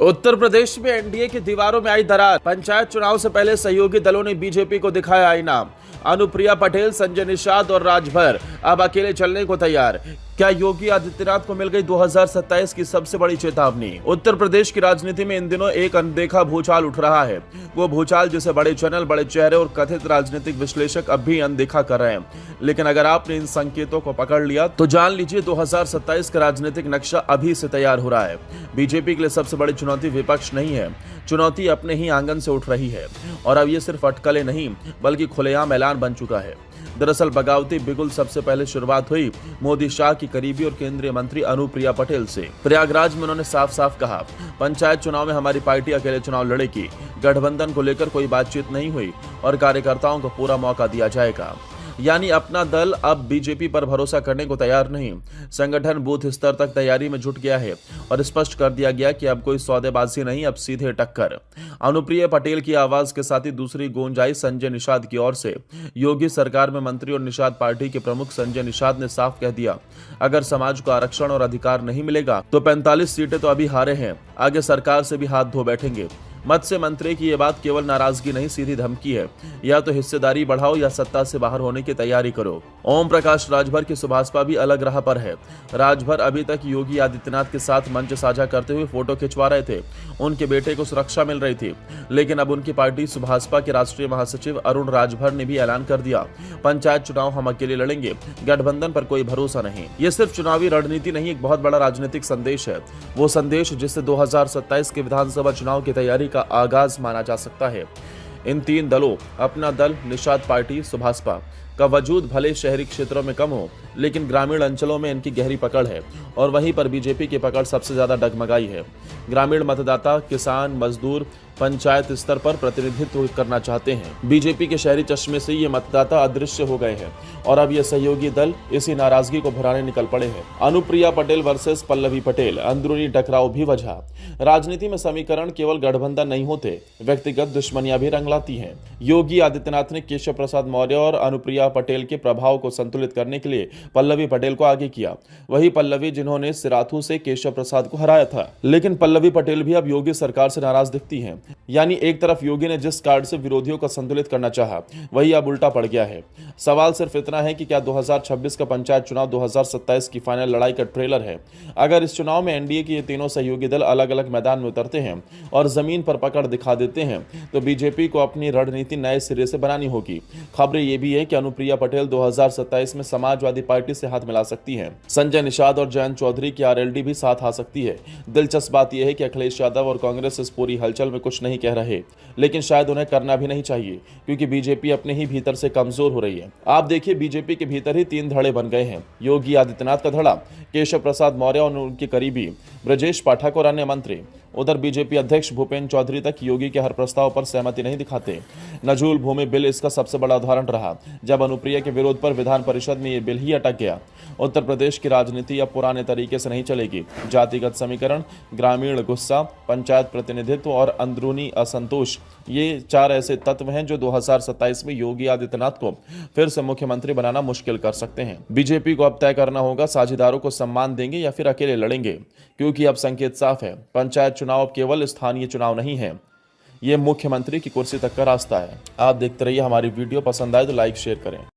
उत्तर प्रदेश में एनडीए की दीवारों में आई दरार। पंचायत चुनाव से पहले सहयोगी दलों ने बीजेपी को दिखाया आईना। अनुप्रिया पटेल, संजय निषाद और राजभर अब अकेले चलने को तैयार। क्या योगी आदित्यनाथ को मिल गई 2027 की सबसे बड़ी चेतावनी? उत्तर प्रदेश की राजनीति में इन दिनों एक अनदेखा भूचाल उठ रहा है। वो भूचाल जिसे बड़े चैनल, बड़े चेहरे और कथित राजनीतिक विश्लेषक अब भी अनदेखा कर रहे हैं। लेकिन अगर आपने इन संकेतों को पकड़ लिया तो जान लीजिए 2027 का राजनीतिक नक्शा अभी से तैयार हो रहा है। बीजेपी के लिए सबसे बड़ी चुनौती विपक्ष नहीं है, चुनौती अपने ही आंगन से उठ रही है। और अब ये सिर्फ अटकलें नहीं बल्कि खुलेआम ऐलान बन चुका है। दरअसल बगावती बिगुल सबसे पहले शुरुआत हुई मोदी शाह की करीबी और केंद्रीय मंत्री अनुप्रिया पटेल से। प्रयागराज में उन्होंने साफ साफ कहा, पंचायत चुनाव में हमारी पार्टी अकेले चुनाव लड़ेगी, गठबंधन को लेकर कोई बातचीत नहीं हुई और कार्यकर्ताओं को पूरा मौका दिया जाएगा। यानी अपना दल अब बीजेपी पर भरोसा करने को तैयार नहीं। संगठन बूथ स्तर तक तैयारी में जुट गया है और स्पष्ट कर दिया गया कि अब कोई सौदेबाजी नहीं, अब सीधे टक्कर। अनुप्रिया पटेल की आवाज के साथ ही दूसरी गूंज आई संजय निषाद की ओर से। योगी सरकार में मंत्री और निषाद पार्टी के प्रमुख संजय निषाद ने साफ कह दिया, अगर समाज को आरक्षण और अधिकार नहीं मिलेगा तो 45 सीटें तो अभी हारे हैं, आगे सरकार से भी हाथ धो बैठेंगे। मत्स्य मंत्री की यह बात केवल नाराजगी नहीं, सीधी धमकी है। या तो हिस्सेदारी बढ़ाओ या सत्ता से बाहर होने की तैयारी करो। ओम प्रकाश राजभर की सुभाषपा भी अलग राह पर है। राजभर अभी तक योगी आदित्यनाथ के साथ मंच साझा करते हुए फोटो खिंचवा रहे थे। उनके बेटे को सुरक्षा मिल रही थी। लेकिन अब उनकी पार्टी सुभाषपा के राष्ट्रीय महासचिव अरुण राजभर ने भी ऐलान कर दिया, पंचायत चुनाव हम अकेले लड़ेंगे, गठबंधन पर कोई भरोसा नहीं। ये सिर्फ चुनावी रणनीति नहीं, एक बहुत बड़ा राजनीतिक संदेश है। वो संदेश जिससे 2027 के विधानसभा चुनाव की तैयारी का आगाज माना जा सकता है। इन तीन दलों, अपना दल, निषाद पार्टी, सुभाषपा का वजूद भले शहरी क्षेत्रों में कम हो, लेकिन ग्रामीण अंचलों में इनकी गहरी पकड़ है और वहीं पर बीजेपी की पकड़ सबसे ज्यादा डगमगाई है। ग्रामीण मतदाता, किसान, मजदूर पंचायत स्तर पर प्रतिनिधित्व करना चाहते हैं। बीजेपी के शहरी चश्मे से ये मतदाता अदृश्य हो गए हैं और अब ये सहयोगी दल इसी नाराजगी को भराने निकल पड़े हैं। अनुप्रिया पटेल वर्सेस पल्लवी पटेल, अंदरूनी टकराव भी वजह। राजनीति में समीकरण केवल गठबंधन नहीं होते, व्यक्तिगत दुश्मनियां भी रंग लाती हैं। योगी आदित्यनाथ ने केशव प्रसाद मौर्य और अनुप्रिया पटेल के प्रभाव को संतुलित करने के लिए पल्लवी पटेल को आगे किया। वही पल्लवी जिन्होंने सिराथू से केशव प्रसाद को हराया था। लेकिन पल्लवी पटेल भी अब योगी सरकार से नाराज दिखती हैं। यानी एक तरफ योगी ने जिस कार्ड से विरोधियों को संतुलित करना चाहा, वही अब उल्टा पड़ गया है। सवाल सिर्फ इतना है कि क्या 2026 का पंचायत चुनाव 2027 की फाइनल लड़ाई का ट्रेलर है? अगर इस चुनाव में एनडीए के ये तीनों सहयोगी दल अलग अलग मैदान में उतरते हैं और जमीन पर पकड़ दिखा देते हैं तो बीजेपी को अपनी रणनीति नए सिरे से बनानी होगी। खबरें ये भी है कि अनुप्रिया पटेल 2027 में समाजवादी पार्टी से हाथ मिला सकती हैं। संजय निषाद और जयंत चौधरी की आरएलडी भी साथ आ सकती है। दिलचस्प बात यह है कि अखिलेश यादव और कांग्रेस इस पूरी हलचल में कुछ नहीं कह रहे, लेकिन शायद उन्हें करना भी नहीं चाहिए क्योंकि बीजेपी अपने ही भीतर से कमजोर हो रही है। आप देखिए, बीजेपी के भीतर ही तीन धड़े बन गए हैं। योगी आदित्यनाथ का धड़ा, केशव प्रसाद मौर्य और उनके करीबी ब्रजेश पाठक और अन्य मंत्री। उधर बीजेपी अध्यक्ष भूपेंद्र चौधरी तक योगी के हर प्रस्ताव पर सहमति नहीं दिखाते। नजूल भूमि बिल इसका सबसे बड़ा उदाहरण रहा, जब अनुप्रिया के विरोध पर विधान परिषद में ये बिल ही अटक गया। उत्तर प्रदेश की राजनीति अब पुराने तरीके से नहीं चलेगी। जातिगत समीकरण, ग्रामीण गुस्सा, पंचायत प्रतिनिधित्व और अंदरूनी असंतोष, ये चार ऐसे तत्व हैं जो 2027 में योगी आदित्यनाथ को फिर से मुख्यमंत्री बनाना मुश्किल कर सकते हैं। बीजेपी को अब तय करना होगा, साझेदारों को सम्मान देंगे या फिर अकेले लड़ेंगे, क्योंकि अब संकेत साफ है, पंचायत चुनाव केवल स्थानीय चुनाव नहीं है, ये मुख्यमंत्री की कुर्सी तक का रास्ता है। आप देखते रहिए हमारी वीडियो, पसंद आए तो लाइक शेयर करें।